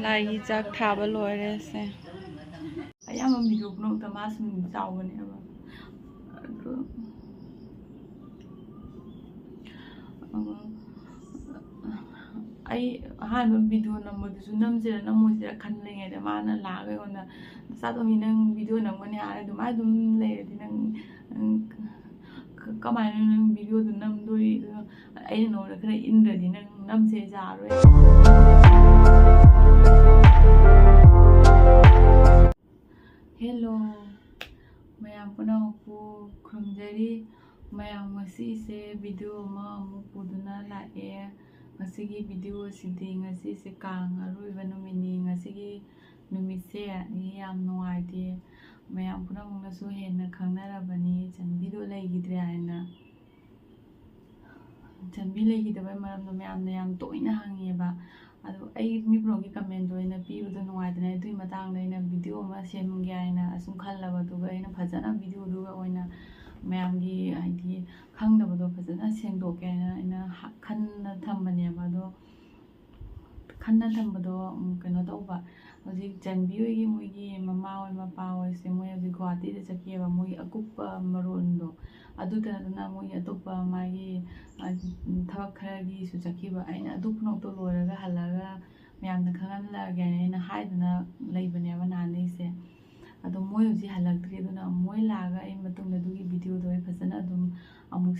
ꯂꯥꯏꯒꯤ ꯆꯥꯛ ꯊꯥꯕ ꯂꯣꯏꯔꯦꯁꯦ ꯑꯌꯥꯝꯕ ꯚꯤꯗꯤꯑꯣ ꯕ꯭ꯂꯣꯛꯇ ꯃꯥ ꯁꯨꯝ ꯆꯥꯎꯕꯅꯦꯕ ꯑꯗꯨ ꯑꯩ ꯑꯍꯥꯟꯕ ꯚꯤꯗꯤꯑꯣ ꯅꯝꯕꯗꯨꯁꯨ ꯅꯝꯁꯤꯔ ꯅꯝꯃꯣꯏꯁꯤꯔ ꯈꯜꯂꯤꯉꯩꯗ ꯃꯥꯅ ꯂꯥꯛꯑꯒ ꯑꯩꯉꯣꯟꯗ ꯅꯆꯥꯇꯣꯝꯕꯤ ꯅꯪ ꯚꯤꯗꯤꯑꯣ ꯅꯝꯒꯅꯤ ꯍꯥꯏꯔ ꯑꯗꯨꯃꯥꯏꯅ ꯑꯗꯨꯝ ꯂꯩꯔꯗꯤ ꯅꯪ ꯀꯃꯥꯏꯅ ꯅꯪ ꯚꯤꯗꯤꯑꯣꯗꯣ ꯅꯝꯗꯣꯔꯤ ꯑꯩꯅ ꯅꯉꯣꯟꯗ ꯈꯔ ꯏꯟꯗ꯭ꯔꯗꯤ ꯅꯪ ꯅꯝꯁꯦ ꯌꯥꯔꯣꯏ ꯍꯦꯜꯂꯣ ꯃꯌꯥꯝ ꯄꯨꯝꯅꯃꯛꯄꯨ ꯈꯨꯔꯨꯝꯖꯔꯤ ꯃꯌꯥꯝ ꯉꯁꯤꯁꯦ ꯚꯤꯗꯤꯑꯣ ꯑꯃ ꯑꯃꯨꯛ ꯄꯨꯗꯨꯅ ꯂꯥꯛꯑꯦ ꯉꯁꯤꯒꯤ ꯚꯤꯗꯤꯑꯣ ꯑꯁꯤꯗꯤ ꯉꯁꯤꯁꯦ ꯀꯥꯡ ꯑꯔꯣꯏꯕ ꯅꯨꯃꯤꯠꯅꯤ ꯉꯁꯤꯒꯤ ꯅꯨꯃꯤꯠꯁꯦ ꯌꯥꯝ ꯅꯨꯡꯉꯥꯏꯇꯦ ꯃꯌꯥꯝ ꯄꯨꯝꯅꯃꯛꯅꯁꯨ ꯍꯦꯟꯅ ꯈꯪꯅꯔꯕꯅꯤ ꯆꯟꯕꯤꯗꯣ ꯂꯩꯈꯤꯗ꯭ꯔꯦ ꯍꯥꯏꯅ ꯆꯟꯕꯤ ꯂꯩꯈꯤꯗꯕꯩ ꯃꯔꯝꯗꯣ ꯃꯌꯥꯝꯅ ꯌꯥꯝ ꯇꯣꯏꯅ ꯍꯪꯉꯦꯕ ꯑꯗꯣ ꯑꯩ ꯃꯤ ꯄꯨꯝꯅꯃꯛꯀꯤ ꯀꯃꯦꯟꯗꯣ ꯑꯩꯅ ꯄꯤꯕꯗꯣ ꯅꯨꯡꯉꯥꯏꯇꯅ ꯑꯗꯨꯒꯤ ꯃꯇꯥꯡꯗ ꯑꯩꯅ ꯚꯤꯗꯤꯑꯣ ꯑꯃ ꯁꯦꯝꯒꯦ ꯍꯥꯏꯅ ꯑꯁꯨꯝ ꯈꯜꯂꯕ ꯑꯗꯨꯒ ꯑꯩꯅ ꯐꯖꯅ ꯚꯤꯗꯤꯑꯣꯗꯨꯒ ꯑꯣꯏꯅ ꯃꯌꯥꯝꯒꯤ ꯍꯥꯏꯗꯤ ꯈꯪꯗꯕꯗꯣ ꯐꯖꯅ ꯁꯦꯡꯗꯣꯛꯀꯦ ꯍꯥꯏꯅ ꯑꯩꯅ ꯈꯟꯅ ꯊꯝꯕꯅꯦꯕ ꯑꯗꯣ ꯈꯟꯅ ꯊꯝꯕꯗꯣ ꯀꯩꯅꯣ ꯇꯧꯕ ꯍꯧꯖꯤꯛ ꯆꯟꯕꯤ ꯍꯣꯏꯒꯤ ꯃꯣꯏꯒꯤ ꯃꯃꯥ ꯍꯣꯏ ꯃꯄꯥ ꯍꯣꯏꯁꯦ ꯃꯣꯏ ꯍꯧꯖꯤꯛ ꯒꯨꯍꯥꯇꯤꯗ ꯆꯠꯈꯤꯑꯕ ꯃꯣꯏꯒꯤ ꯑꯀꯨꯞꯄ ꯃꯔꯣꯟꯗꯣ ꯑꯗꯨꯗꯅ ꯃꯣꯏꯒꯤ ꯑꯇꯣꯞꯄ ꯃꯥꯒꯤ ꯊꯕꯛ ꯈꯔꯒꯤꯁꯨ ꯆꯠꯈꯤꯕ ꯑꯩꯅ ꯑꯗꯨ ꯄꯨꯝꯅꯃꯛꯇꯣ ꯂꯣꯏꯔꯒ ꯍꯜꯂꯒ ꯃꯌꯥꯝꯅ ꯈꯪꯍꯜꯂꯛꯑꯒꯦ ꯍꯥꯏꯅ ꯑꯩꯅ ꯍꯥꯏꯗꯅ ꯂꯩꯕꯅꯦꯕ ꯅꯍꯥꯟꯗꯩꯁꯦ ꯑꯗꯣ ꯃꯣꯏ ꯍꯧꯖꯤꯛ ꯍꯜꯂꯛꯇ꯭ꯔꯤ ꯑꯗꯨꯅ ꯃꯣꯏ ꯂꯥꯛꯑꯒ ꯑꯩ ꯃꯇꯨꯡꯗ ꯑꯗꯨꯒꯤ ꯚꯤꯗꯤꯑꯣꯗꯣ ꯑꯩ ꯐꯖꯅ ꯑꯗꯨꯝ ꯑꯃꯨꯛ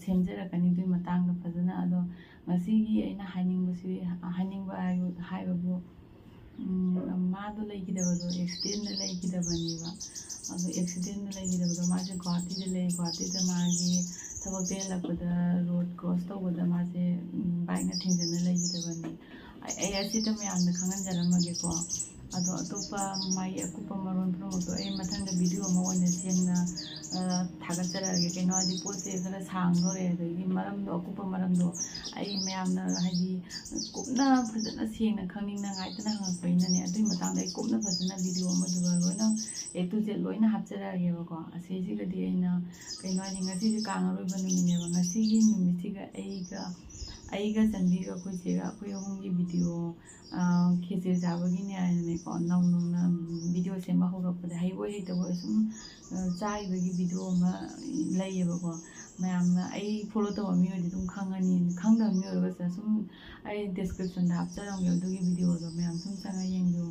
ꯁꯦꯝꯖꯔꯛꯀꯅꯤ ꯑꯗꯨꯒꯤ ꯃꯇꯥꯡꯗ ꯐꯖꯅ ꯑꯗꯣ ꯉꯁꯤꯒꯤ ꯑꯩꯅ ꯍꯥꯏꯅꯤꯡꯕ ꯍꯥꯏꯕꯕꯨ ꯃꯥꯗꯣ ꯂꯩꯈꯤꯗꯕꯗꯣ ꯑꯦꯛꯁꯤꯗꯦꯟꯗ ꯂꯩꯈꯤꯗꯕꯅꯦꯕ ꯑꯗꯣ ꯑꯦꯛꯁꯤꯗꯦꯟꯗ ꯂꯩꯈꯤꯗꯕꯗꯣ ꯃꯥꯁꯦ ꯒꯨꯍꯥꯇꯤꯗ ꯂꯩ ꯒꯨꯍꯥꯇꯤꯗ ꯃꯥꯒꯤ ꯊꯕꯛꯇ ꯍꯜꯂꯛꯄꯗ ꯔꯣꯗ ꯀ꯭ꯔꯣꯁ ꯇꯧꯕꯗ ꯃꯥꯁꯦ ꯕꯥꯏꯛꯅ ꯊꯦꯡꯖꯤꯟꯅ ꯂꯩꯈꯤꯗꯕꯅꯤ ꯑꯩ ꯑꯁꯤꯗ ꯃꯌꯥꯝꯅ ꯈꯪꯍꯟꯖꯔꯝꯃꯒꯦꯀꯣ ꯑꯗꯣ ꯑꯇꯣꯞꯄ ꯃꯥꯒꯤ ꯑꯀꯨꯞꯄ ꯃꯔꯣꯟ ꯄꯨꯝꯅꯃꯛꯇꯣ ꯑꯩ ꯃꯊꯪꯗ ꯚꯤꯗꯤꯑꯣ ꯑꯃ ꯑꯣꯏꯅ ꯁꯦꯝꯅ ꯊꯥꯒꯠꯆꯔꯛꯑꯒꯦ ꯀꯩꯅꯣ ꯍꯥꯏꯗꯤ ꯄꯣꯠꯁꯦ ꯈꯔ ꯁꯥꯡꯗꯣꯔꯦ ꯑꯗꯒꯤ ꯃꯔꯝꯗꯣ ꯑꯀꯨꯞꯄ ꯃꯔꯝꯗꯣ ꯑꯩ ꯃꯌꯥꯝꯅ ꯍꯥꯏꯗꯤ ꯀꯨꯞꯅ ꯐꯖꯅ ꯁꯦꯡꯅ ꯈꯪꯅꯤꯡꯅꯉꯥꯏꯇꯅ ꯍꯪꯉꯛꯄꯅꯤꯅꯅꯦ ꯑꯗꯨꯒꯤ ꯃꯇꯥꯡꯗ ꯑꯩ ꯀꯨꯞꯅ ꯐꯖꯅ ꯚꯤꯗꯤꯑꯣ ꯑꯃꯗꯨꯒ ꯂꯣꯏꯅ A to Z ꯂꯣꯏꯅ ꯍꯥꯞꯆꯔꯛꯑꯒꯦꯕꯀꯣ ꯑꯁꯤꯁꯤꯒꯗꯤ ꯑꯩꯅ ꯀꯩꯅꯣ ꯍꯥꯏꯗꯤ ꯉꯁꯤꯁꯦ ꯀꯥꯡ ꯑꯔꯣꯏꯕ ꯅꯨꯃꯤꯠꯅꯦꯕ ꯉꯁꯤꯒꯤ ꯅꯨꯃꯤꯠꯁꯤꯒ ꯑꯩꯒ ꯆꯟꯕꯤꯒ ꯑꯩꯈꯣꯏ ꯆꯦꯒ ꯑꯩꯈꯣꯏ ꯑꯍꯨꯝꯒꯤ ꯚꯤꯗꯤꯑꯣ ꯈꯦꯆ꯭ꯔꯤ ꯆꯥꯕꯒꯤꯅꯦ ꯍꯥꯏꯅꯅꯦꯀꯣ ꯅꯧꯅ ꯚꯤꯗꯤꯑꯣ ꯁꯦꯝꯕ ꯍꯧꯔꯛꯄꯗ ꯍꯩꯕꯣꯏ ꯍꯩꯇꯕꯣꯏ ꯁꯨꯝ ꯆꯥꯔꯤꯕꯒꯤ ꯚꯤꯗꯤꯑꯣ ꯑꯃ ꯂꯩꯌꯦꯕꯀꯣ ꯃꯌꯥꯝꯅ ꯑꯩ ꯐꯣꯂꯣ ꯇꯧꯕ ꯃꯤ ꯑꯣꯏꯔꯗꯤ ꯑꯗꯨꯝ ꯈꯪꯉꯅꯤ ꯈꯪꯗꯕ ꯃꯤ ꯑꯣꯏꯔꯒꯁꯨ ꯁꯨꯝ ꯑꯩ ꯗꯦꯁꯀ꯭ꯔꯤꯞꯁꯟꯗ ꯍꯥꯞꯆꯔꯝꯒꯦ ꯑꯗꯨꯒꯤ ꯚꯤꯗꯤꯑꯣꯗꯣ ꯃꯌꯥꯝ ꯁꯨꯝ ꯆꯪꯉ ꯌꯦꯡꯕꯤꯌꯨ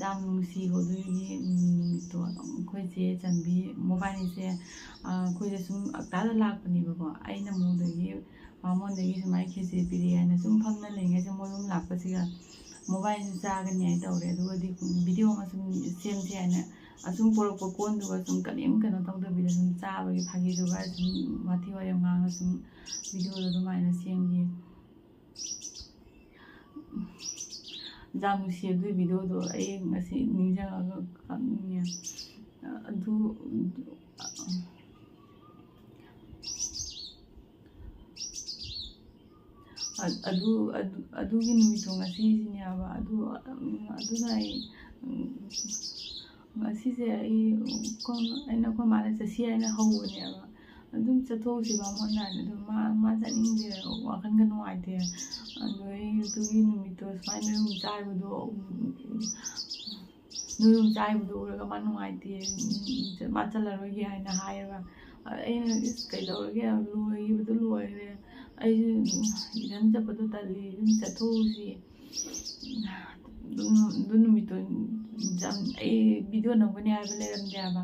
ꯌꯥꯝ ꯅꯨꯡꯁꯤꯀꯣ ꯑꯗꯨꯒꯤ ꯅꯨꯃꯤꯠꯇꯣ ꯑꯩꯈꯣꯏ ꯆꯦ ꯆꯟꯕꯤ ꯃꯣꯕꯥꯏꯜꯁꯦ ꯑꯩꯈꯣꯏꯁꯦ ꯁꯨꯝ ꯑꯛꯇꯥꯗ ꯂꯥꯛꯄꯅꯦꯕꯀꯣ ꯑꯩꯅ ꯃꯣꯏꯗꯒꯤ ꯃꯉꯣꯟꯗꯒꯤ ꯁꯨꯃꯥꯏꯅ ꯈꯦꯆ꯭ꯔꯤ ꯄꯤꯔꯛꯑꯦ ꯍꯥꯏꯅ ꯁꯨꯝ ꯐꯝꯅ ꯂꯩꯉꯩꯁꯦ ꯃꯣꯏꯔꯣꯝ ꯂꯥꯛꯄꯁꯤꯒ ꯃꯣꯕꯥꯏꯜꯁꯦ ꯆꯥꯒꯅꯤ ꯍꯥꯏꯅ ꯇꯧꯔꯦ ꯑꯗꯨꯒꯗꯤ ꯚꯤꯗꯤꯑꯣ ꯑꯃ ꯁꯨꯝ ꯁꯦꯝꯁꯦ ꯍꯥꯏꯅ ꯑꯁꯨꯝ ꯄꯣꯔꯛꯄ ꯀꯣꯟꯗꯨꯒ ꯁꯨꯝ ꯀꯩꯅꯣ ꯇꯧꯗꯕꯤꯗ ꯁꯨꯝ ꯆꯥꯕꯒꯤ ꯐꯥꯒꯤꯗꯨꯒ ꯁꯨꯝ ꯋꯥꯊꯤ ꯋꯥꯔꯦꯝ ꯉꯥꯡꯉ ꯁꯨꯝ ꯚꯤꯗꯤꯑꯣꯗꯣ ꯑꯗꯨꯃꯥꯏꯅ ꯁꯦꯝꯈꯤ ꯌꯥꯝ ꯅꯨꯡꯁꯤ ꯑꯗꯨꯒꯤ ꯚꯤꯗꯤꯑꯣꯗꯣ ꯑꯩ ꯉꯁꯤ ꯅꯤꯡꯁꯤꯡꯉꯒ ꯀꯞꯅꯤꯡꯉꯦ ꯑꯗꯨꯒꯤ ꯅꯨꯃꯤꯠꯇꯣ ꯉꯁꯤꯁꯤꯅꯦꯕ ꯑꯗꯨꯅ ꯑꯩ ꯉꯁꯤꯁꯦ ꯑꯩꯅ ꯑꯩꯈꯣꯏ ꯃꯥꯅ ꯆꯠꯁꯤ ꯍꯥꯏꯅ ꯍꯧꯕꯅꯦꯕ ꯑꯗꯨꯝ ꯆꯠꯊꯣꯛꯎꯁꯤꯕ ꯃꯣꯏꯅ ꯍꯥꯏꯅ ꯑꯗꯨꯝ ꯃꯥ ꯆꯠꯅꯤꯡꯗꯦ ꯋꯥꯈꯜꯒ ꯅꯨꯡꯉꯥꯏꯇꯦ ꯑꯗꯣ ꯑꯩ ꯑꯗꯨꯒꯤ ꯅꯨꯃꯤꯠꯇꯣ ꯁꯨꯃꯥꯏꯅ ꯅꯣꯏꯌꯨꯝ ꯆꯥꯏꯕꯗꯣ ꯎꯔꯒ ꯃꯥ ꯅꯨꯡꯉꯥꯏꯇꯦ ꯃꯥ ꯆꯠꯂꯔꯣꯏꯒꯦ ꯍꯥꯏꯅ ꯍꯥꯏꯌꯦꯕ ꯑꯩꯅ ꯀꯩꯗꯧꯔꯒꯦ ꯂꯣꯏꯈꯤꯕꯗꯣ ꯂꯣꯏꯈ꯭ꯔꯦ ꯑꯩꯁꯨ ꯏꯊꯟ ꯆꯠꯄꯗꯣ ꯇꯜꯂꯤ ꯑꯗꯨꯝ ꯆꯠꯊꯣꯛꯎꯁꯤ ꯑꯗꯨ ꯅꯨꯃꯤꯠꯇꯣ ꯑꯩ ꯚꯤꯗꯤꯑꯣ ꯅꯝꯒꯅꯤ ꯍꯥꯏꯕ ꯂꯩꯔꯝꯗꯦ ꯍꯥꯏꯕ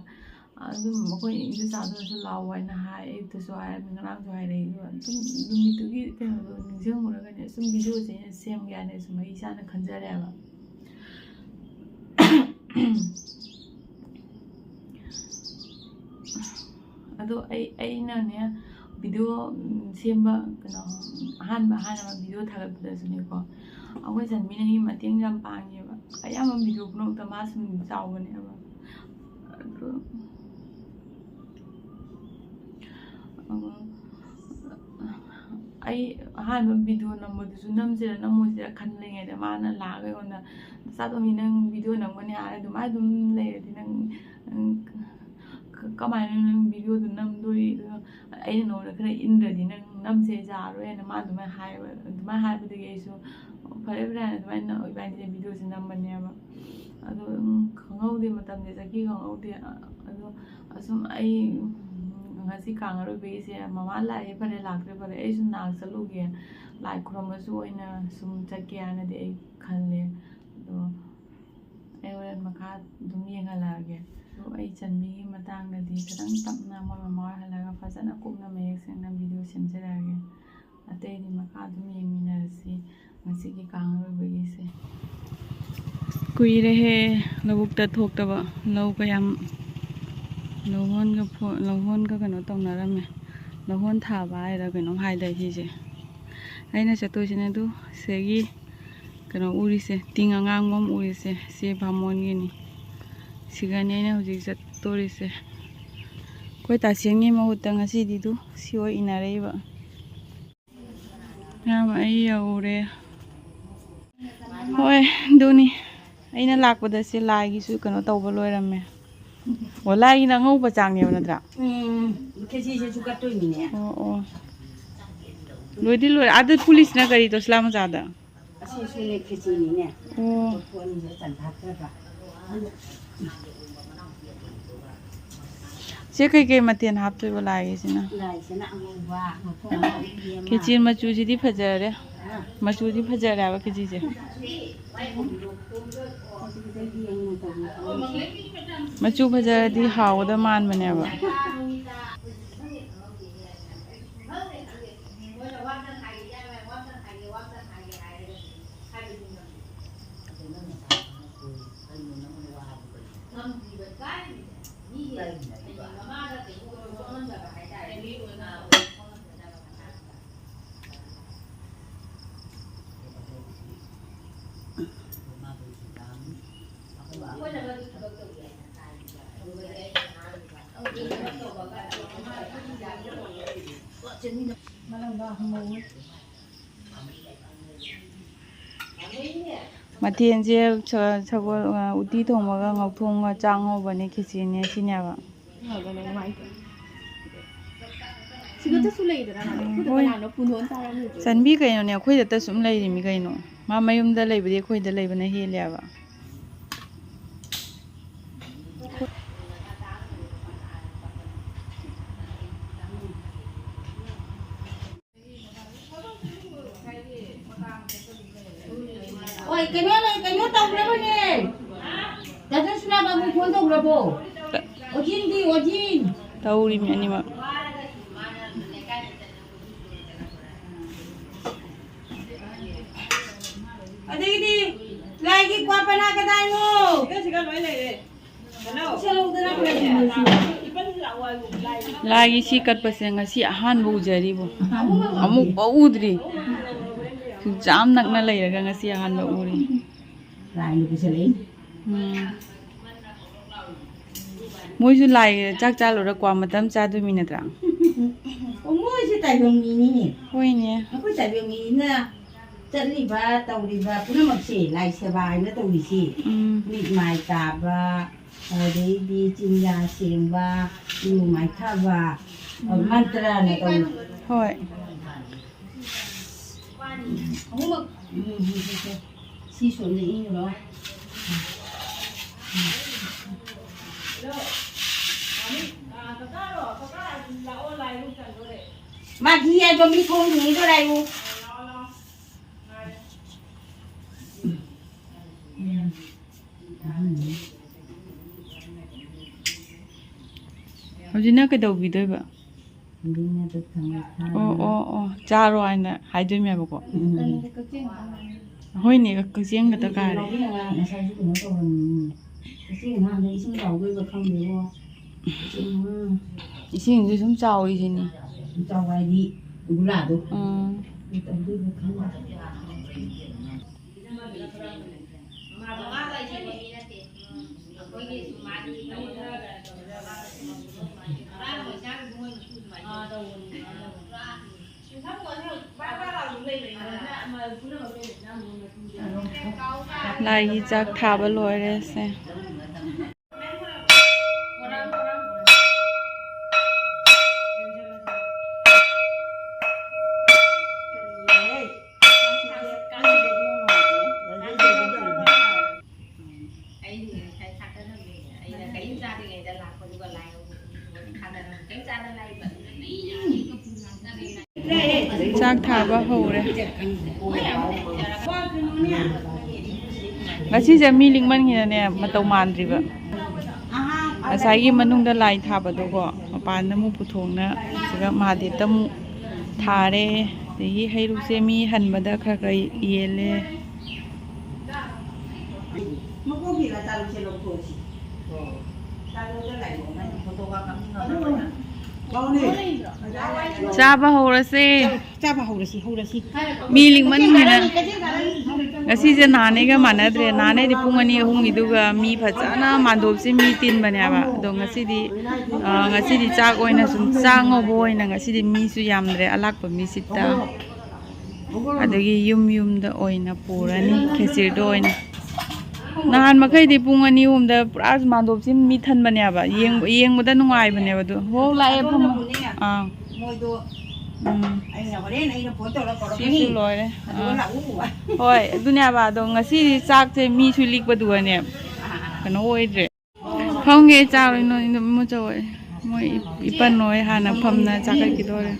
ꯑꯗꯨꯝ ꯑꯩꯈꯣꯏ ꯏꯟꯗꯣꯆꯥꯗꯨꯅꯁꯨ ꯂꯥꯛꯑꯣ ꯍꯥꯏꯅ ꯍꯥꯏ ꯑꯌꯨꯛꯇꯁꯨ ꯍꯥꯏꯔꯝꯃꯤ ꯉꯔꯥꯡꯁꯨ ꯍꯥꯏꯔꯛꯏ ꯑꯗꯨꯝ ꯅꯨꯃꯤꯠꯇꯨꯒꯤ ꯀꯩꯅꯣꯗꯣ ꯅꯤꯡꯁꯤꯡꯉꯨꯔꯒꯅꯦ ꯁꯨꯝ ꯚꯤꯗꯤꯑꯣꯁꯦ ꯑꯩꯅ ꯁꯦꯝꯒꯦ ꯍꯥꯏꯅ ꯁꯨꯝ ꯑꯩ ꯏꯁꯥꯅ ꯈꯟꯖꯔꯦꯕ ꯑꯗꯣ ꯑꯩꯅꯅꯦ ꯚꯤꯗꯤꯑꯣ ꯁꯦꯝꯕ ꯀꯩꯅꯣ ꯑꯍꯥꯟꯕ ꯚꯤꯗꯤꯑꯣ ꯊꯥꯒꯠꯄꯗꯁꯨꯅꯦꯀꯣ ꯑꯩꯈꯣꯏ ꯆꯟꯕꯤꯅꯒꯤ ꯃꯇꯦꯡ ꯌꯥꯝ ꯄꯥꯡꯉꯦꯕ ꯑꯌꯥꯝꯕ ꯚꯤꯗꯤꯑꯣ ꯄꯨꯝꯅꯃꯛꯇ ꯃꯥ ꯁꯨꯝ ꯆꯥꯎꯕꯅꯦꯕ ꯑꯗꯣ ꯑꯩ ꯑꯍꯥꯟꯕ ꯚꯤꯗꯤꯑꯣ ꯅꯝꯕꯗꯨꯁꯨ ꯅꯝꯁꯤꯔ ꯅꯝꯃꯣꯏꯁꯤꯔ ꯈꯜꯂꯤꯉꯩꯗ ꯃꯥꯅ ꯂꯥꯛꯑꯒ ꯑꯩꯉꯣꯟꯗ ꯅꯆꯥꯇꯣꯝꯕꯤ ꯅꯪ ꯚꯤꯗꯤꯑꯣ ꯅꯝꯒꯅꯤ ꯍꯥꯏꯔ ꯑꯗꯨꯃꯥꯏꯅ ꯑꯗꯨꯝ ꯂꯩꯔꯗꯤ ꯅꯪ ꯀꯃꯥꯏꯅ ꯅꯪ ꯚꯤꯗꯤꯑꯣꯗꯣ ꯅꯝꯗꯣꯔꯤ ꯑꯩꯅ ꯅꯉꯣꯟꯗ ꯈꯔ ꯏꯟꯗ꯭ꯔꯗꯤ ꯅꯪ ꯅꯝꯁꯦ ꯌꯥꯔꯣꯏ ꯍꯥꯏꯅ ꯃꯥ ꯑꯗꯨꯃꯥꯏꯅ ꯍꯥꯏꯕꯗꯒꯤ ꯑꯩꯁꯨ ꯐꯔꯦ ꯐꯔꯦ ꯑꯗꯨꯃꯥꯏꯅ ꯏꯕꯥꯅꯤꯁꯦ ꯚꯤꯗꯤꯑꯣꯁꯦ ꯅꯝꯕꯅꯦꯕ ꯑꯗꯣ ꯈꯪꯍꯧꯗꯦ ꯃꯇꯝꯁꯦ ꯆꯠꯈꯤ ꯈꯪꯍꯧꯗꯦ ꯑꯗꯣ ꯑꯁꯨꯝ ꯑꯩ ꯉꯁꯤ ꯀꯥꯡ ꯑꯔꯣꯏꯕꯒꯤꯁꯦ ꯃꯃꯥ ꯂꯥꯛꯑꯦ ꯐꯔꯦ ꯂꯥꯛꯇ꯭ꯔꯦ ꯐꯔꯦ ꯑꯩ ꯁꯨꯝ ꯅꯍꯥꯟ ꯆꯠꯂꯨꯒꯦ ꯂꯥꯏ ꯈꯨꯔꯨꯝꯕꯁꯨ ꯑꯣꯏꯅ ꯁꯨꯝ ꯆꯠꯀꯦ ꯍꯥꯏꯅꯗꯤ ꯑꯩ ꯈꯜꯂꯦ ꯑꯗꯣ ꯑꯩ ꯍꯣꯔꯦꯟ ꯃꯈꯥ ꯑꯗꯨꯝ ꯌꯦꯡꯍꯜꯂꯛꯑꯒꯦ ꯑꯗꯣ ꯑꯩ ꯆꯟꯕꯤꯒꯤ ꯃꯇꯥꯡꯗꯗꯤ ꯈꯤꯇꯪ ꯇꯞꯅ ꯃꯣꯏ ꯃꯃꯥ ꯍꯣꯏ ꯍꯜꯂꯒ ꯐꯖꯅ ꯀꯨꯞꯅ ꯃꯌꯦꯛ ꯁꯦꯡꯅ ꯚꯤꯗꯤꯑꯣ ꯁꯦꯝꯖꯔꯛꯑꯒꯦ ꯑꯇꯩꯗꯤ ꯃꯈꯥ ꯑꯗꯨꯝ ꯌꯦꯡꯃꯤꯟꯅꯔꯁꯤ ꯉꯁꯤꯒꯤ ꯀꯥꯡ ꯑꯔꯣꯏꯕꯒꯤꯁꯦ ꯀꯨꯏꯔꯦꯍꯦ ꯂꯧꯕꯨꯛꯇ ꯊꯣꯛꯇꯕ ꯂꯧꯒ ꯌꯥꯝ ꯂꯧꯍꯣꯟꯒ ꯀꯩꯅꯣ ꯇꯧꯅꯔꯝꯃꯦ ꯂꯧꯍꯣꯟ ꯊꯥꯕ ꯍꯥꯏꯔ ꯀꯩꯅꯣꯝ ꯍꯥꯏꯗꯥꯏ ꯁꯤꯁꯦ ꯑꯩꯅ ꯆꯠꯇꯣꯏꯁꯤꯅꯦ ꯑꯗꯨ ꯁꯤꯒꯤ ꯀꯩꯅꯣ ꯎꯔꯤꯁꯦ ꯇꯤꯡ ꯑꯉꯥꯡꯕ ꯑꯃ ꯎꯔꯤꯁꯦ ꯁꯤ ꯕꯥꯃꯣꯟꯒꯤꯅꯤ ꯁꯤꯒꯅꯤ ꯑꯩꯅ ꯍꯧꯖꯤꯛ ꯆꯠꯇꯣꯔꯤꯁꯦ ꯑꯩꯈꯣꯏ ꯇꯥꯁꯦꯡꯒꯤ ꯃꯍꯨꯠꯇ ꯉꯁꯤꯗꯤ ꯁꯤ ꯑꯣꯏ ꯏꯟꯅꯔꯛꯏꯕ ꯃꯌꯥꯝ ꯑꯩ ꯌꯧꯔꯦ ꯍꯣꯏ ꯑꯗꯨꯅꯤ ꯑꯩꯅ ꯂꯥꯛꯄꯗ ꯁꯤ ꯂꯥꯏꯒꯤꯁꯨ ꯀꯩꯅꯣ ꯇꯧꯕ ꯂꯣꯏꯔꯝꯃꯦ ꯑꯣ ꯂꯥꯏꯒꯤꯅ ꯑꯉꯧꯕ ꯆꯥꯡꯅꯦꯕ ꯅꯠꯇ꯭ꯔꯥ ꯈꯦꯆꯤꯁꯤꯁꯨ ꯀꯠꯇꯣꯏꯅꯤꯅꯦ ꯑꯣ ꯂꯣꯏꯗꯤ ꯂꯣꯏꯔꯦ ꯑꯗꯨ ꯄꯨꯂꯤꯁꯅ ꯀꯔꯤ ꯇꯣꯁꯂꯥ ꯃꯆꯥꯗ ꯑꯁꯤꯁꯨꯅꯦ ꯈꯦꯆꯤꯅꯤꯅꯦ ꯑꯣ ꯄꯣꯠꯊꯣꯛꯑꯅꯤꯁꯦ ꯆꯟꯊꯠꯈ꯭ꯔꯕ ꯁꯤ ꯀꯩꯀꯩ ꯃꯊꯦꯜ ꯍꯥꯞꯇꯣꯏꯕ ꯂꯥꯏꯒꯤꯁꯤꯅ ꯂꯥꯏꯁꯤꯅ ꯑꯉꯧꯕ ꯃꯐꯣꯟ ꯑꯉꯧꯕꯤ ꯑꯃ ꯈꯦꯆꯤ ꯃꯆꯨꯁꯤꯗꯤ ꯐꯖꯔꯦ ꯃꯆꯨꯗꯤ ꯐꯖꯔꯦ ꯍꯥꯏꯕ ꯈꯦꯆꯤꯁꯦ ꯃꯆꯨ ꯐꯖꯔꯗꯤ ꯍꯥꯎꯒꯗꯕ ꯃꯥꯟꯕꯅꯦꯕ ꯃꯊꯦꯜꯁꯦ ꯁꯒꯣꯜ ꯎꯇꯤ ꯊꯣꯡꯕꯒ ꯉꯧꯊꯣꯡꯒ ꯆꯥꯛ ꯉꯧꯕꯅꯦ ꯈꯦꯆꯤꯅꯦ ꯁꯤꯅꯦꯕ ꯆꯟꯕꯤ ꯀꯩꯅꯣꯅꯦ ꯑꯩꯈꯣꯏꯗꯇ ꯁꯨꯝ ꯂꯩꯔꯤꯃꯤ ꯀꯩꯅꯣ ꯃꯥ ꯃꯌꯨꯝꯗ ꯂꯩꯕꯗꯤ ꯑꯩꯈꯣꯏꯗ ꯂꯩꯕꯅ ꯍꯦꯜꯂꯦꯕ oi kaino tawrabane dada suna babu phone tawrabo ojin ꯇꯧꯔꯤꯃꯤ ꯑꯅꯤꯃꯛ adegi laigi kwa pana kadaino siga loi leire ꯂꯥꯏꯒꯤ ꯁꯤ ꯀꯠꯄꯁꯦ ꯉꯁꯤ ꯑꯍꯥꯟꯕ ꯎꯖꯔꯤꯕꯣ ꯑꯃꯨꯛꯐꯥꯎ ꯎꯗ꯭ꯔꯤ ꯌꯥꯝ ꯅꯛꯅ ꯂꯩꯔꯒ ꯉꯁꯤ ꯑꯍꯥꯟꯕ ꯎꯔꯤ ꯃꯣꯏꯁꯨ ꯂꯥꯏ ꯆꯥꯛ ꯆꯥꯂꯨꯔ ꯀ꯭ꯋꯥ ꯃꯇꯝ ꯆꯥꯗꯣꯏꯃꯤ ꯅꯠꯇ꯭ꯔꯥ ꯃꯣꯏꯁꯦ ꯇꯥꯏꯕꯪꯒꯤꯅꯤꯅꯦ ꯍꯣꯏꯅꯦ ꯑꯩꯈꯣꯏ ꯇꯥꯏꯕꯪꯒꯤꯅ ꯆꯠꯂꯤꯕ ꯇꯧꯔꯤꯕ ꯄꯨꯝꯅꯃꯛꯁꯦ ꯂꯥꯏ ꯁꯦꯕꯥ ꯍꯥꯏꯅ ꯇꯧꯔꯤꯁꯤ ꯃꯤꯠ ꯃꯥꯏ ꯇꯥꯕ ꯑꯗꯩꯗꯤ ꯆꯤꯟꯌꯥ ꯁꯦꯡꯕ ꯂꯨ ꯃꯥꯏꯊꯕ ꯃꯟꯇ꯭ꯔꯅ ꯇꯧꯔꯤ ꯍꯣꯏ ꯑꯍꯨꯝꯃꯛ ꯁꯤ ꯁꯣꯝꯗ ꯏꯉꯨꯔꯣ ꯃꯥꯒꯤ ꯍꯥꯏꯕ ꯃꯤ ꯊꯣꯡꯗꯨꯅꯤꯗꯣ ꯂꯥꯏꯕꯨ ꯍꯧꯖꯤꯛꯅ ꯀꯩꯗꯧꯕꯤꯗꯣꯏꯕ ꯑꯣ ꯆꯥꯔꯣ ꯍꯥꯏꯅ ꯍꯥꯏꯗꯣꯏꯅꯦꯕꯀꯣ ꯍꯣꯏꯅꯦ ꯀꯛꯆꯤꯡ ꯈꯛꯇ ꯀꯥꯔꯦ ꯏꯁꯤꯡꯁꯨ ꯁꯨꯝ ꯆꯥꯎꯔꯤꯁꯤꯅꯤ ꯆꯥꯎꯕ ꯒꯨꯂꯥꯗꯣ ꯂꯥꯏꯒꯤ ꯆꯥꯛ ꯊꯥꯕ ꯂꯣꯏꯔꯦ ꯁꯦ ꯆꯥꯛ ꯊꯥꯕ ꯍꯧꯔꯦ ꯉꯁꯤꯁꯦ ꯃꯤ ꯂꯤꯡꯃꯟꯒꯤꯅꯅꯦ ꯃꯇꯧ ꯃꯥꯟꯗ꯭ꯔꯤꯕ ꯉꯁꯥꯏꯒꯤ ꯃꯅꯨꯡꯗ ꯂꯥꯏ ꯊꯥꯕꯗꯣꯀꯣ ꯃꯄꯥꯟꯗ ꯑꯃꯨꯛ ꯄꯨꯊꯣꯛꯅ ꯁꯤꯒ ꯃꯍꯥꯗꯦꯕꯇ ꯑꯃꯨꯛ ꯊꯥꯔꯦ ꯑꯗꯒꯤ ꯍꯩꯔꯨꯛꯁꯦ ꯃꯤ ꯍꯟꯕꯗ ꯈꯔ ꯈꯔ ꯌꯦꯜꯂꯦ ꯆꯥꯕ ꯍꯧꯔꯁꯦ ꯃꯤ ꯂꯤꯡꯃꯟꯒꯤꯅ ꯉꯁꯤꯁꯦ ꯅꯍꯥꯟꯉꯩꯒ ꯃꯥꯟꯅꯗ꯭ꯔꯦ ꯅꯍꯥꯟꯉꯩꯗꯤ ꯄꯨꯡ 2-3ꯒꯤꯗꯨꯒ ꯃꯤ ꯐꯖꯅ ꯃꯥꯟꯗꯣꯞꯁꯦ ꯃꯤ ꯇꯤꯟꯕꯅꯦꯕ ꯑꯗꯣ ꯉꯁꯤꯗꯤ ꯆꯥꯛ ꯑꯣꯏꯅ ꯁꯨꯝ ꯆꯥꯛ ꯉꯧꯕ ꯑꯣꯏꯅ ꯉꯁꯤꯗꯤ ꯃꯤꯁꯨ ꯌꯥꯝꯗ꯭ꯔꯦ ꯑꯂꯥꯛꯄ ꯃꯤꯁꯤꯠꯇ ꯑꯗꯒꯤ ꯌꯨꯝꯗ ꯑꯣꯏꯅ ꯄꯨꯔꯅꯤ ꯈꯦꯆ꯭ꯔꯤꯗꯣ ꯑꯣꯏꯅ ꯅꯍꯥꯟ ꯃꯈꯩꯗꯤ ꯄꯨꯡ 2-3ꯗ ꯄꯨꯔꯥ ꯃꯥꯟꯗꯣꯞꯁꯤ ꯃꯤ ꯊꯟꯕꯅꯦꯕ ꯌꯦꯡꯕꯗ ꯅꯨꯡꯉꯥꯏꯕꯅꯦꯕ ꯑꯗꯨ ꯍꯣ ꯂꯥꯛꯑꯦ ꯐꯝꯃꯣ ꯁꯤꯁꯨ ꯂꯣꯏꯔꯦ ꯍꯣꯏ ꯑꯗꯨꯅꯦꯕ ꯑꯗꯣ ꯉꯁꯤꯗꯤ ꯆꯥꯛꯁꯦ ꯃꯤꯁꯨ ꯂꯤꯛꯄꯗꯨꯒꯅꯦ ꯀꯩꯅꯣ ꯑꯣꯏꯗ꯭ꯔꯦ ꯐꯝꯒꯦ ꯆꯥꯛ ꯃꯣꯏ ꯏꯄꯟ ꯍꯣꯏ ꯍꯥꯟꯅ ꯐꯝꯅ ꯆꯥꯈꯠꯈꯤꯗꯣꯔꯦ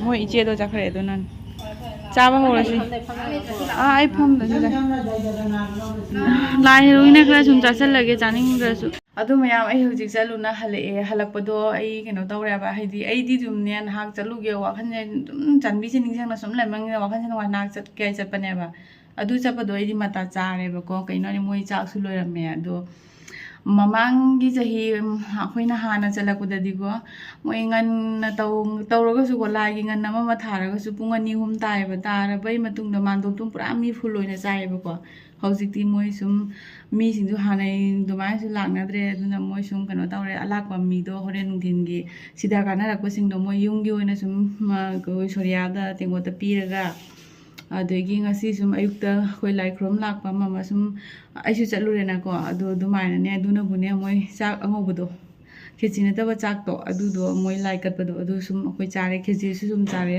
ꯃꯣꯏ ꯏꯆꯦꯗꯣ ꯆꯠꯈ꯭ꯔꯦ ꯑꯗꯨ ꯅꯪ ꯆꯥꯕ ꯍꯧꯔꯁꯤ ꯑꯩ ꯐꯝꯗꯁꯤꯗ ꯂꯥꯏ ꯍꯦꯔꯣꯏꯅ ꯈꯔ ꯁꯨꯝ ꯆꯥꯁꯤꯜꯂꯒꯦ ꯆꯥꯅꯤꯡꯗ꯭ꯔꯁꯨ ꯑꯗꯨ ꯃꯌꯥꯝ ꯑꯩ ꯍꯧꯖꯤꯛ ꯆꯠꯂꯨꯅ ꯍꯜꯂꯛꯑꯦ ꯍꯜꯂꯛꯄꯗꯣ ꯑꯩ ꯀꯩꯅꯣ ꯇꯧꯔꯦꯕ ꯍꯥꯏꯗꯤ ꯑꯩꯗꯤ ꯑꯗꯨꯝꯅꯦ ꯅꯍꯥꯛ ꯆꯠꯂꯨꯒꯦ ꯋꯥꯈꯜꯁꯦ ꯑꯗꯨꯝ ꯆꯥꯟꯕꯤꯁꯦ ꯅꯤꯡꯁꯤꯡꯅ ꯁꯨꯝ ꯂꯩꯃꯟꯒꯤꯅ ꯋꯥꯈꯜꯁꯦ ꯅꯨꯡꯉꯥꯏ ꯅꯍꯥꯛ ꯆꯠꯀꯦ ꯆꯠꯄꯅꯦꯕ ꯑꯗꯨ ꯆꯠꯄꯗꯣ ꯑꯩꯗꯤ ꯃꯇꯥ ꯆꯥꯔꯦꯕꯀꯣ ꯀꯩꯅꯣꯅꯤ ꯃꯣꯏ ꯆꯥꯛꯁꯨ ꯂꯣꯏꯔꯝꯃꯦ ꯑꯗꯣ ꯃꯃꯥꯡꯒꯤ ꯆꯍꯤ ꯑꯩꯈꯣꯏꯅ ꯍꯥꯟꯅ ꯆꯠꯂꯛꯄꯗꯗꯤꯀꯣ ꯃꯣꯏ ꯉꯟꯅ ꯇꯧꯔꯒꯁꯨꯀꯣ ꯂꯥꯏꯒꯤ ꯉꯟꯅ ꯑꯃ ꯊꯥꯔꯒꯁꯨ ꯄꯨꯡ 2-3 ꯇꯥꯏꯑꯕ ꯇꯥꯔꯕꯩ ꯃꯇꯨꯡꯗ ꯃꯥꯟꯗꯣꯞꯇꯨ ꯄꯨꯔꯥ ꯃꯤ ꯐꯨꯜ ꯑꯣꯏꯅ ꯆꯥꯏꯌꯦꯕꯀꯣ ꯍꯧꯖꯤꯛꯇꯤ ꯃꯣꯏ ꯁꯨꯝ ꯃꯤꯁꯤꯡꯁꯨ ꯍꯥꯟꯅꯩ ꯑꯗꯨꯃꯥꯏꯅꯁꯨ ꯂꯥꯛꯅꯗ꯭ꯔꯦ ꯑꯗꯨꯅ ꯃꯣꯏ ꯁꯨꯝ ꯀꯩꯅꯣ ꯇꯧꯔꯦ ꯑꯂꯥꯛꯄ ꯃꯤꯗꯣ ꯍꯣꯔꯦꯟ ꯅꯨꯡꯊꯤꯟꯒꯤ ꯁꯤꯗ ꯀꯥꯟꯅꯔꯛꯄꯁꯤꯡꯗꯣ ꯃꯣꯏ ꯌꯨꯝꯒꯤ ꯑꯣꯏꯅ ꯁꯨꯝ ꯁꯣꯔꯤꯌꯥꯗ ꯇꯦꯡꯀꯣꯠꯇ ꯄꯤꯔꯒ ꯑꯗꯒꯤ ꯉꯁꯤ ꯁꯨꯝ ꯑꯌꯨꯛꯇ ꯑꯩꯈꯣꯏ ꯂꯥꯏ ꯈꯨꯔꯨꯝ ꯂꯥꯛꯄ ꯑꯃ ꯁꯨꯝ ꯑꯩꯁꯨ ꯆꯠꯂꯨꯔꯦꯅꯀꯣ ꯑꯗꯨꯃꯥꯏꯅꯅꯦ ꯑꯗꯨꯅꯕꯨꯅꯦ ꯃꯣই ꯆꯥꯛ ꯑꯉꯧꯕꯗꯣ ꯈꯦꯆꯤ ꯅꯠꯇꯕ ꯆꯥꯛꯇꯣ ꯑꯗꯨꯗꯣ ꯃꯣꯏ ꯂꯥꯏ ꯀꯠꯄꯗꯣ ꯑꯗꯨ ꯁꯨꯝ ꯑꯩꯈꯣꯏ ꯆꯥꯔꯦ ꯈꯦꯆꯤꯁꯨ ꯁꯨꯝ ꯆꯥꯔꯦ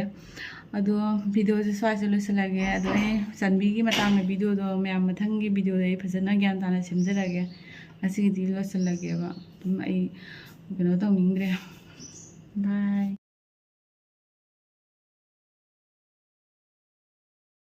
ꯑꯗꯣ ꯚꯤꯗꯤꯑꯣꯁꯦ ꯁ꯭ꯋꯥꯏꯁꯦ ꯂꯣꯏꯁꯤꯜꯂꯒꯦ ꯑꯗꯣ ꯑꯩ ꯆꯥꯟꯕꯤꯒꯤ ꯃꯇꯥꯡꯗ ꯚꯤꯗꯤꯑꯣꯗꯣ ꯃꯌꯥꯝ ꯃꯊꯪꯒꯤ ꯚꯤꯗꯤꯑꯣꯗ ꯑꯩ ꯐꯖꯅ ꯒ꯭ꯌꯥꯟ ꯇꯥꯅ ꯁꯦꯝꯖꯔꯒꯦ ꯉꯁꯤꯒꯤꯗꯤ ꯂꯣꯏꯁꯤꯜꯂꯒꯦꯕ ꯑꯗꯨꯝ ꯑꯩ ꯀꯩꯅꯣ ꯇꯧꯅꯤꯡꯗ꯭ꯔꯦ ꯕꯥꯏ